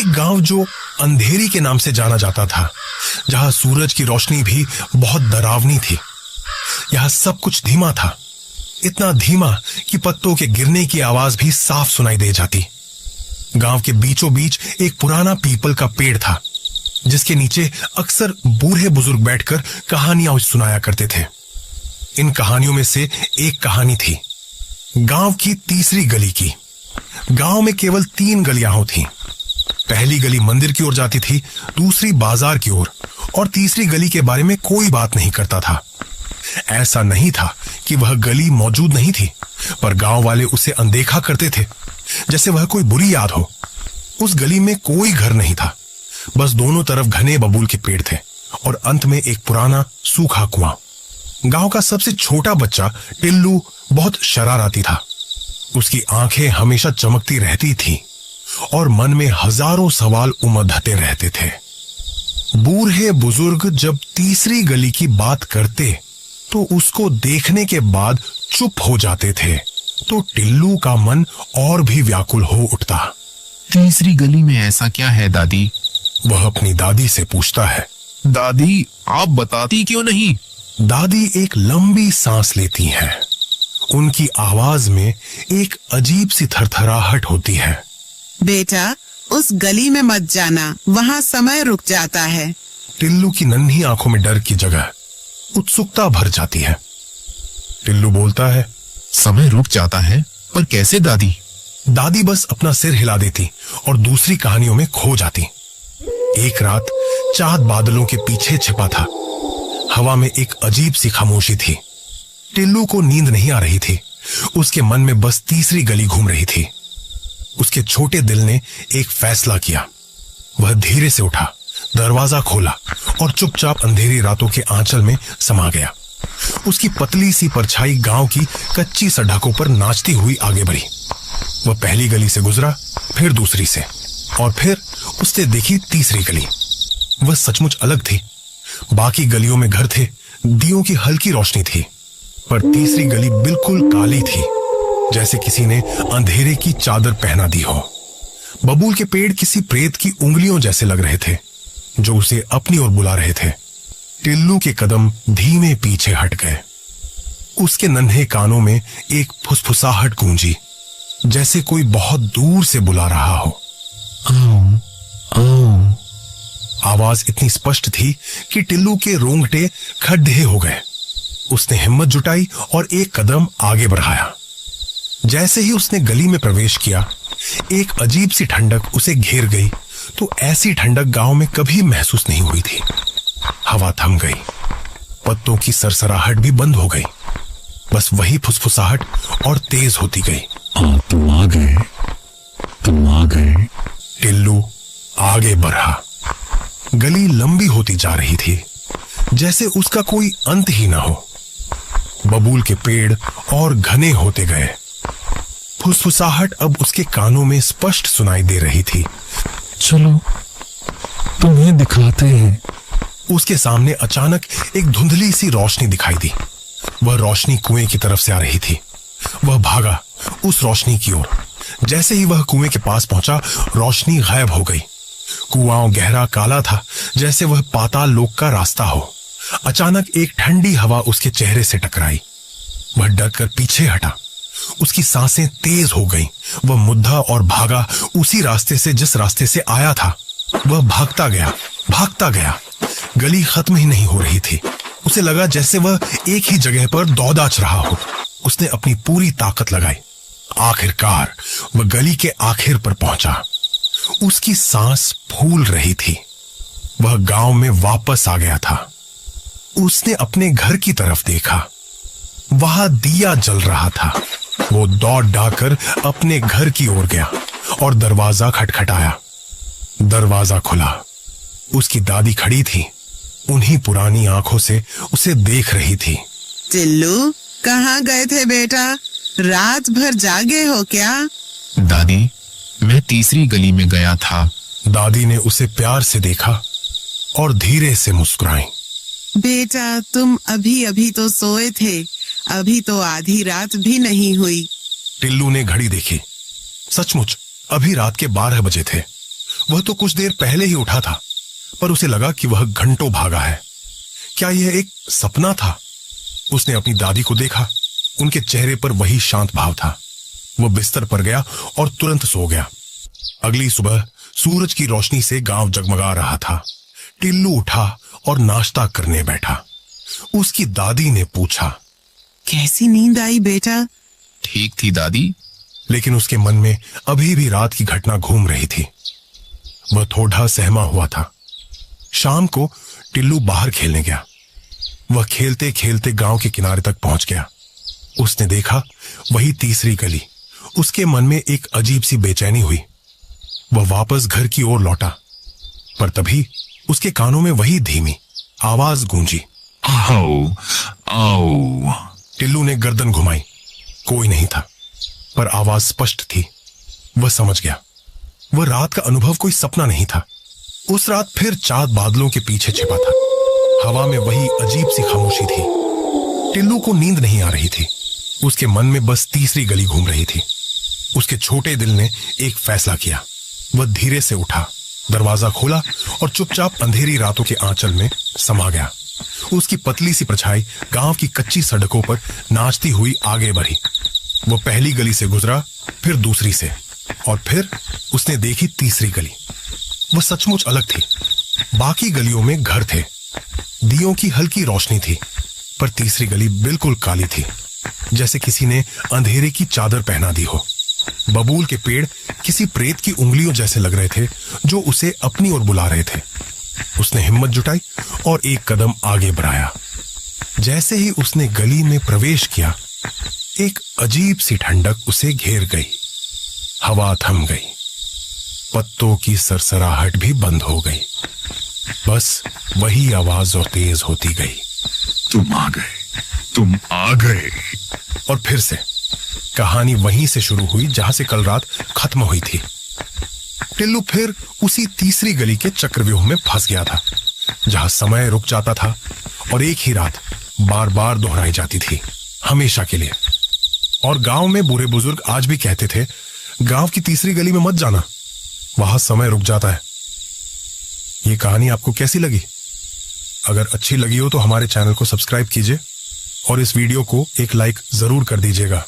एक गांव जो अंधेरी के नाम से जाना जाता था, जहां सूरज की रोशनी भी बहुत डरावनी थी। यहां सब कुछ धीमा था, इतना धीमा कि पत्तों के गिरने की आवाज भी साफ सुनाई दे जाती। गांव के बीचों बीच एक पुराना पीपल का पेड़ था, जिसके नीचे अक्सर बूढ़े बुजुर्ग बैठकर कहानियां सुनाया करते थे। इन कहानियों में से एक कहानी थी गांव की तीसरी गली की। गांव में केवल 3 गलियां होती। पहली गली मंदिर की ओर जाती थी, दूसरी बाजार की ओर, और तीसरी गली के बारे में कोई बात नहीं करता था। ऐसा नहीं था कि वह गली मौजूद नहीं थी, पर गांव वाले उसे अनदेखा करते थे, जैसे वह कोई बुरी याद हो। उस गली में कोई घर नहीं था, बस दोनों तरफ घने बबूल के पेड़ थे और अंत में एक पुराना सूखा कुआं। गांव का सबसे छोटा बच्चा टिल्लू बहुत शरारती था। उसकी आंखें हमेशा चमकती रहती थी और मन में हजारों सवाल उमड़ते रहते थे। बूढ़े बुजुर्ग जब तीसरी गली की बात करते तो उसको देखने के बाद चुप हो जाते थे, तो टिल्लू का मन और भी व्याकुल हो उठता। तीसरी गली में ऐसा क्या है दादी? वह अपनी दादी से पूछता है। दादी, आप बताती क्यों नहीं? दादी एक लंबी सांस लेती हैं। उनकी आवाज में एक अजीब सी थरथराहट होती है। बेटा, उस गली में मत जाना, वहाँ समय रुक जाता है। टिल्लू की नन्ही आंखों में डर की जगह उत्सुकता भर जाती है। टिल्लू बोलता है, समय रुक जाता है? पर कैसे दादी? दादी बस अपना सिर हिला देती और दूसरी कहानियों में खो जाती। एक रात चांद बादलों के पीछे छिपा था। हवा में एक अजीब सी खामोशी थी। टिल्लू को नींद नहीं आ रही थी। उसके मन में बस तीसरी गली घूम रही थी। उसके छोटे दिल ने एक फैसला किया। वह धीरे से उठा, दरवाजा खोला और चुपचाप अंधेरी रातों के आंचल में समा गया। उसकी पतली सी परछाई गांव की कच्ची सड़कों पर नाचती हुई आगे बढ़ी। वह पहली गली से गुजरा, फिर दूसरी से, और फिर उसने देखी तीसरी गली। वह सचमुच अलग थी। बाकी गलियों में घर थे, दियों की हल्की रोशनी थी, पर तीसरी गली बिल्कुल काली थी, जैसे किसी ने अंधेरे की चादर पहना दी हो। बबूल के पेड़ किसी प्रेत की उंगलियों जैसे लग रहे थे, जो उसे अपनी ओर बुला रहे थे। टिल्लू के कदम धीमे पीछे हट गए। उसके नन्हे कानों में एक फुसफुसाहट गूंजी, जैसे कोई बहुत दूर से बुला रहा हो। आओ, आओ। आवाज इतनी स्पष्ट थी कि टिल्लू के रोंगटे खड़े हो गए। उसने हिम्मत जुटाई और एक कदम आगे बढ़ाया। जैसे ही उसने गली में प्रवेश किया, एक अजीब सी ठंडक उसे घेर गई। तो ऐसी ठंडक गांव में कभी महसूस नहीं हुई थी। हवा थम गई, पत्तों की सरसराहट भी बंद हो गई। बस वही फुसफुसाहट और तेज होती गई। तुम आ गए, तुम आ गए। टिल्लू आगे बढ़ा। गली लंबी होती जा रही थी, जैसे उसका कोई अंत ही ना हो। बबूल के पेड़ और घने होते गए। फुसफुसाहट अब उसके कानों में स्पष्ट सुनाई दे रही थी। चलो, तुम्हें दिखाते हैं। उसके सामने अचानक एक धुंधली सी रोशनी दिखाई दी। वह रोशनी कुएं की तरफ से आ रही थी। वह भागा उस रोशनी की ओर। जैसे ही वह कुएं के पास पहुंचा, रोशनी गायब हो गई। कुआं गहरा काला था, जैसे वह पाताल लोक का रास्ता हो। अचानक एक ठंडी हवा उसके चेहरे से टकराई। वह डरकर पीछे हटा। उसकी सांसें तेज हो गईं। वह मुद्दा और भागा उसी रास्ते से जिस रास्ते से आया था। वह भागता गया, भागता गया। गली खत्म ही नहीं हो रही थी। उसे लगा जैसे वह एक ही जगह पर दौड़ाच रहा हो। उसने अपनी पूरी ताकत लगाई। आखिरकार वह गली के आखिर पर पहुंचा। उसकी सांस फूल रही थी। वह गांव में वापस आ गया था। उसने अपने घर की तरफ देखा। वहां दिया जल रहा था। वो दौड़ डाकर अपने घर की ओर गया और दरवाजा खटखटाया। दरवाजा खुला। उसकी दादी खड़ी थी। उन्हीं पुरानी आंखों से उसे देख रही थी। टिल्लू, कहाँ गए थे बेटा? रात भर जागे हो क्या? दादी, मैं तीसरी गली में गया था। दादी ने उसे प्यार से देखा और धीरे से मुस्कुराई। बेटा, तुम अभी अभी तो सोए थे। अभी तो आधी रात भी नहीं हुई। टिल्लू ने घड़ी देखी। सचमुच अभी रात के 12 बजे थे। वह तो कुछ देर पहले ही उठा था, पर उसे लगा कि वह घंटों भागा है। क्या यह एक सपना था? उसने अपनी दादी को देखा, उनके चेहरे पर वही शांत भाव था। वह बिस्तर पर गया और तुरंत सो गया। अगली सुबह सूरज की रोशनी से गांव जगमगा रहा था। टिल्लू उठा और नाश्ता करने बैठा। उसकी दादी ने पूछा, कैसी नींद आई बेटा? ठीक थी दादी। लेकिन उसके मन में अभी भी रात की घटना घूम रही थी। वह थोड़ा सहमा हुआ था। शाम को टिल्लू बाहर खेलने गया। वह खेलते खेलते गांव के किनारे तक पहुंच गया। उसने देखा वही तीसरी गली। उसके मन में एक अजीब सी बेचैनी हुई। वह वापस घर की ओर लौटा, पर तभी उसके कानों में वही धीमी आवाज गूंजी, आओ आओ। टिल्लू ने गर्दन घुमाई। कोई नहीं था, पर आवाज स्पष्ट थी। वह समझ गया, वह रात का अनुभव कोई सपना नहीं था। उस रात फिर चांद बादलों के पीछे छिपा था। हवा में वही अजीब सी खामोशी थी। टिल्लू को नींद नहीं आ रही थी। उसके मन में बस तीसरी गली घूम रही थी। उसके छोटे दिल ने एक फैसला किया। वह धीरे से उठा, दरवाजा खोला और चुपचाप अंधेरी रातों के आंचल में समा गया। उसकी पतली सी परछाई गांव की कच्ची सड़कों पर नाचती हुई आगे बढ़ी। वह पहली गली से गुजरा, फिर दूसरी से, और फिर उसने देखी तीसरी गली। वह सचमुच अलग थी। बाकी गलियों में घर थे, दियों की हल्की रोशनी थी, पर तीसरी गली बिल्कुल काली थी, जैसे किसी ने अंधेरे की चादर पहना दी हो। बबूल के पेड़ किसी प्रेत की उंगलियों जैसे लग रहे थे, जो उसे अपनी ओर बुला रहे थे। उसने हिम्मत जुटाई और एक कदम आगे बढ़ाया। जैसे ही उसने गली में प्रवेश किया, एक अजीब सी ठंडक उसे घेर गई। हवा थम गई, पत्तों की सरसराहट भी बंद हो गई। बस वही आवाज और तेज होती गई, तुम आ गए, तुम आ गए। और फिर से कहानी वहीं से शुरू हुई जहां से कल रात खत्म हुई थी। टिल्लू फिर उसी तीसरी गली के चक्रव्यूह में फंस गया था, जहां समय रुक जाता था और एक ही रात बार बार दोहराई जाती थी, हमेशा के लिए। और गांव में बूढ़े बुजुर्ग आज भी कहते थे, गांव की तीसरी गली में मत जाना, वहां समय रुक जाता है। ये कहानी आपको कैसी लगी? अगर अच्छी लगी हो तो हमारे चैनल को सब्सक्राइब कीजिए और इस वीडियो को एक लाइक जरूर कर दीजिएगा।